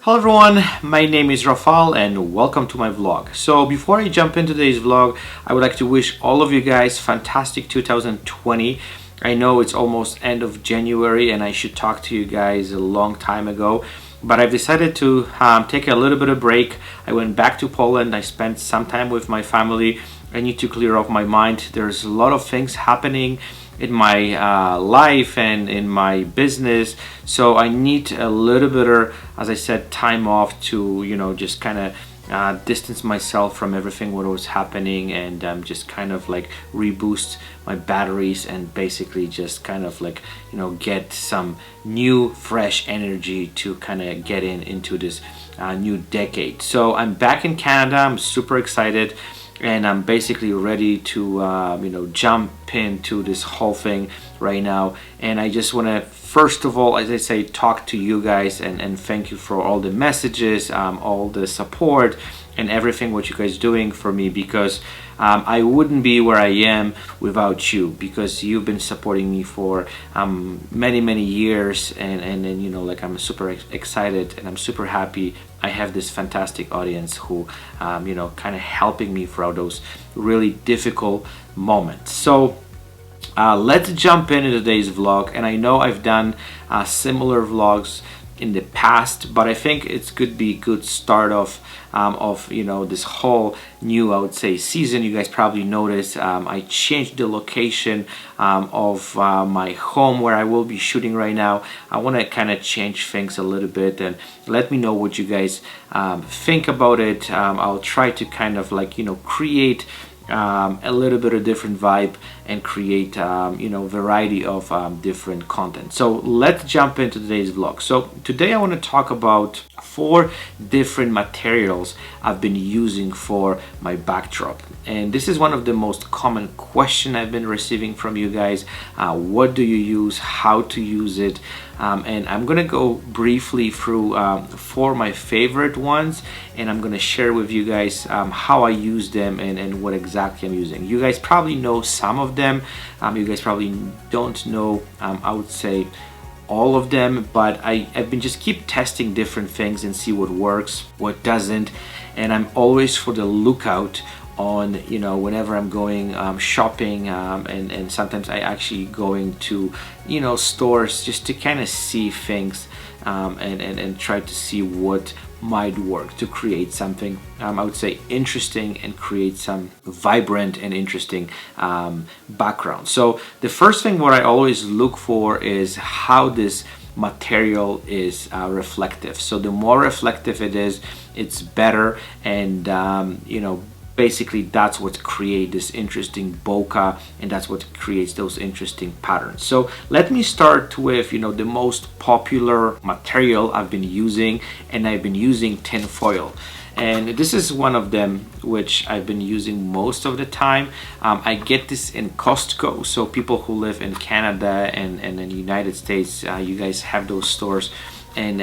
Hello everyone, my name is Rafal and welcome to my vlog. So before I jump into today's vlog, I would like to wish all of you guys fantastic 2020. I know it's almost end of January and I should talk to you guys a long time ago, but I've decided to take a little bit of break. I went back to Poland, I spent some time with my family. I need to clear off my mind. There's a lot of things happening in my life and in my business, so I need a little bit of, as I said, time off to just kind of distance myself from everything what was happening and just kind of like reboost my batteries and basically just kind of like get some new fresh energy to kind of get into this new decade. So I'm back in Canada. I'm super excited and I'm basically ready to jump into this whole thing right now. And I just want to first of all, as I say, talk to you guys and thank you for all the messages, all the support and everything what you guys doing for me, because I wouldn't be where I am without you, because you've been supporting me for many years, and like I'm super excited and I'm super happy I have this fantastic audience who kind of helping me throughout those really difficult moments. So let's jump into today's vlog. And I know I've done similar vlogs in the past, but I think it's could be good start of this whole new, I would say, season. You guys probably noticed I changed the location of my home where I will be shooting right now. I want to kind of change things a little bit, and let me know what you guys think about it. I'll try to kind of like create a little bit of different vibe and create variety of different content. So let's jump into today's vlog. So today I want to talk about 4 different materials I've been using for my backdrop, and this is one of the most common question I've been receiving from you guys. What do you use, how to use it, and I'm gonna go briefly through 4 of my favorite ones, and I'm gonna share with you guys how I use them and what exactly I'm using. You guys probably know some of them, you guys probably don't know I would say all of them, but I've been just keep testing different things and see what works, what doesn't, and I'm always for the lookout on whenever I'm going shopping, and sometimes I actually going to stores just to kind of see things and try to see what might work to create something I would say interesting and create some vibrant and interesting background. So the first thing what I always look for is how this material is reflective. So the more reflective it is, it's better, and basically that's what creates this interesting bokeh, and that's what creates those interesting patterns. So let me start with the most popular material I've been using, and I've been using tinfoil. And this is one of them which I've been using most of the time. I get this in Costco, so people who live in Canada and in the United States, you guys have those stores. And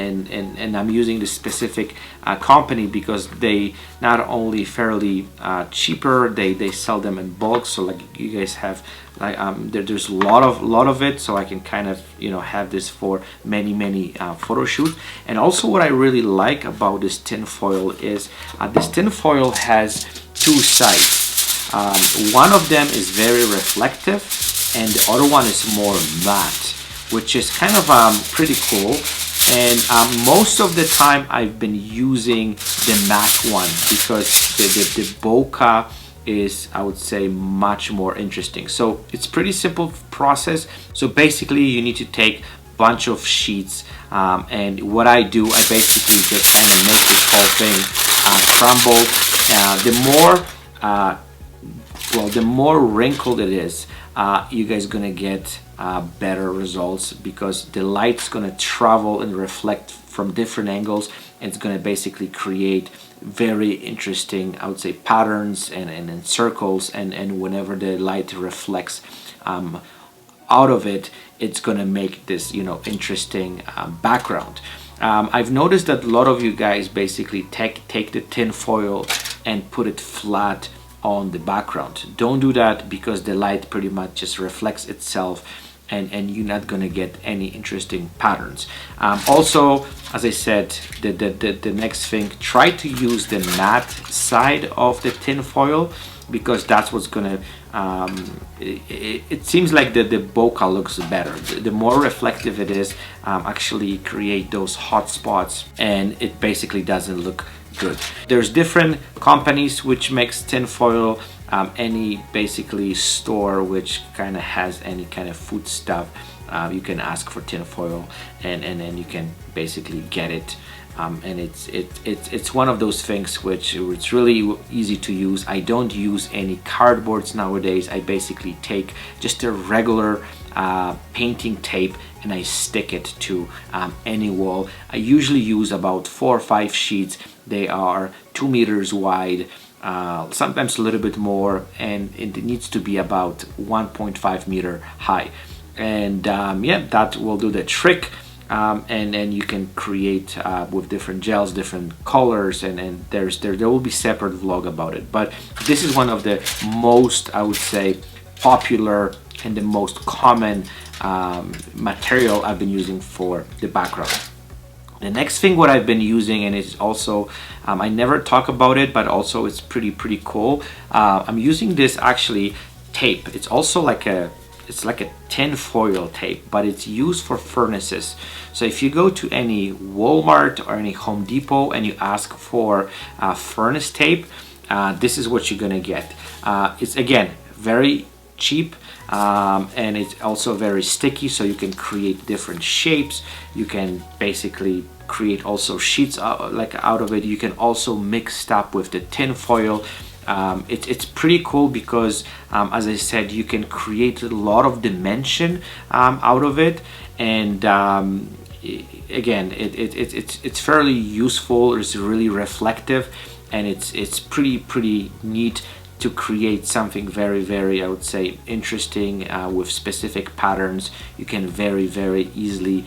I'm using this specific company because they not only fairly cheaper, they sell them in bulk. So like you guys have like there's a lot of it, so I can kind of have this for many photo shoots. And also what I really like about this tinfoil is this tinfoil has 2 sides. One of them is very reflective and the other one is more matte, which is kind of pretty cool. And most of the time I've been using the matte one because the bokeh is, I would say, much more interesting. So it's pretty simple process. So basically you need to take a bunch of sheets, and what I do, I basically just kind of make this whole thing crumble. The more wrinkled it is, you guys gonna get better results, because the light's gonna travel and reflect from different angles, and it's gonna basically create very interesting, I would say, patterns and circles, and whenever the light reflects out of it, it's gonna make this interesting background. I've noticed that a lot of you guys basically take the tin foil and put it flat on the background. Don't do that, because the light pretty much just reflects itself and you're not gonna get any interesting patterns. Also, as I said, the next thing, try to use the matte side of the tin foil, because that's what's gonna it seems like the bokeh looks better. The more reflective it is, actually create those hot spots, and it basically doesn't look good. There's different companies which makes tin foil. Any basically store which kind of has any kind of food stuff, you can ask for tin foil, and then you can basically get it. And it's one of those things which it's really easy to use. I don't use any cardboards nowadays. I basically take just a regular painting tape and I stick it to any wall. I usually use about 4 or 5 sheets. They are 2 meters wide, sometimes a little bit more, and it needs to be about 1.5 meter high. And yeah, that will do the trick. And then you can create with different gels, different colors, and there will be separate vlog about it. But this is one of the most, I would say, popular and the most common material I've been using for the background. The next thing what I've been using, and it's also I never talk about it, but also it's pretty cool. I'm using this actually tape. It's also like a tin foil tape, but it's used for furnaces. So if you go to any Walmart or any Home Depot and you ask for furnace tape, this is what you're gonna get. It's again very cheap, and it's also very sticky, so you can create different shapes. You can basically create also sheets out of it. You can also mix stuff with the tin foil. It's pretty cool because as I said, you can create a lot of dimension out of it, and again, it's fairly useful. It's really reflective, and it's pretty neat to create something very, I would say, interesting with specific patterns. You can very easily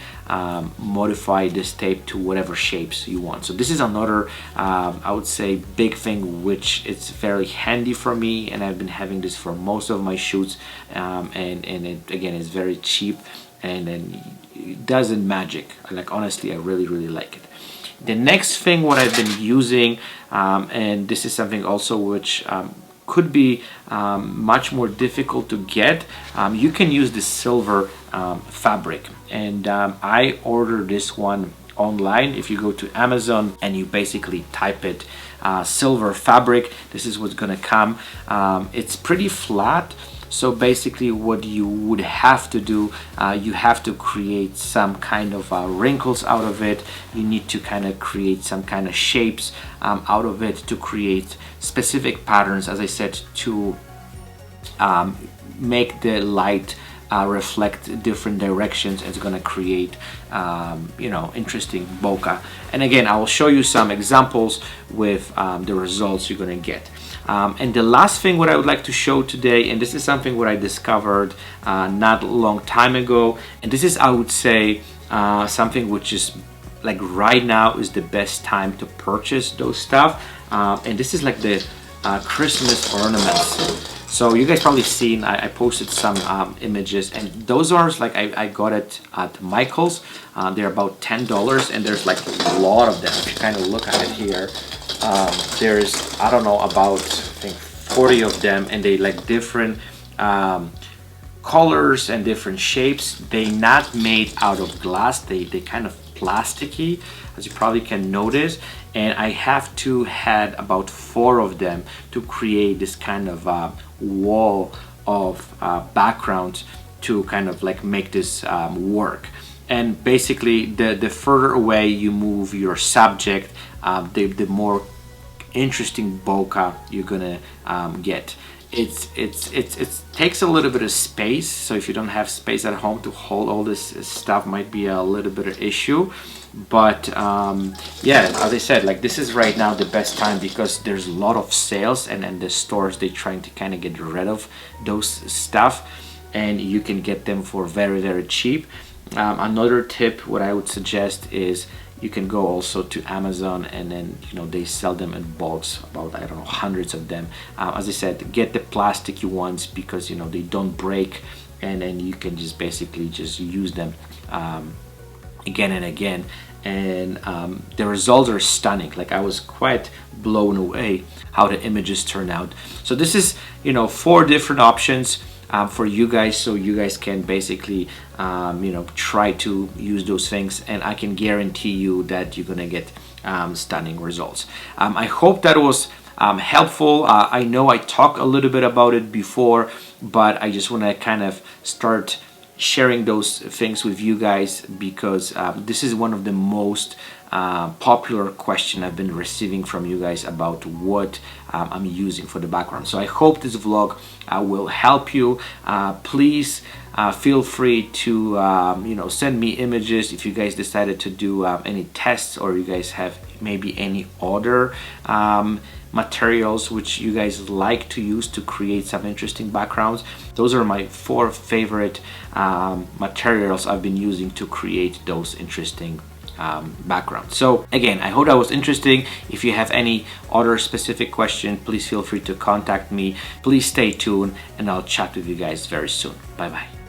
modify this tape to whatever shapes you want. So this is another I would say big thing which it's very handy for me, and I've been having this for most of my shoots, and it again is very cheap, and then it doesn't magic. Like, honestly, I really like it. The next thing what I've been using, and this is something also which could be much more difficult to get, you can use the silver fabric, and I ordered this one online. If you go to Amazon and you basically type it silver fabric, this is what's gonna come. It's pretty flat, so basically what you would have to do, you have to create some kind of wrinkles out of it. You need to kind of create some kind of shapes out of it to create specific patterns, as I said, to make the light reflect different directions. It's going to create you know, interesting bokeh. And again, I will show you some examples with the results you're going to get. And the last thing what I would like to show today, and this is something what I discovered not a long time ago, and this is, I would say, something which is like right now is the best time to purchase those stuff, and this is like the Christmas ornaments. So you guys probably seen, I posted some images, and those are like, I got it at Michael's. They're about $10, and there's like a lot of them. If you kind of look at it here, there's, I don't know, about I think 40 of them, and they like different colors and different shapes. They not made out of glass, they kind of plasticky, as you probably can notice, and I have to had about 4 of them to create this kind of wall of background to kind of like make this work. And basically the further away you move your subject, the more interesting bokeh you're gonna get. It takes a little bit of space, so if you don't have space at home to hold all this stuff, might be a little bit of issue. But yeah, as I said, like, this is right now the best time because there's a lot of sales, and the stores, they're trying to kind of get rid of those stuff, and you can get them for very cheap. Another tip what I would suggest is you can go also to Amazon, and then, you know, they sell them in bulks, about, I don't know, hundreds of them. As I said, get the plasticky ones because, you know, they don't break, and then you can just basically just use them again and again, and the results are stunning. Like, I was quite blown away how the images turn out. So this is, you know, 4 different options for you guys, so you guys can basically you know, try to use those things, and I can guarantee you that you're gonna get stunning results. I hope that was helpful. I know I talked a little bit about it before, but I just want to kind of start sharing those things with you guys, because this is one of the most popular question I've been receiving from you guys about what I'm using for the background. So I hope this vlog will help you. Please feel free to you know, send me images if you guys decided to do any tests, or you guys have maybe any other materials which you guys like to use to create some interesting backgrounds. Those are my 4 favorite materials I've been using to create those interesting backgrounds. So again, I hope that was interesting. If you have any other specific question, please feel free to contact me. Please stay tuned, and I'll chat with you guys very soon. Bye bye.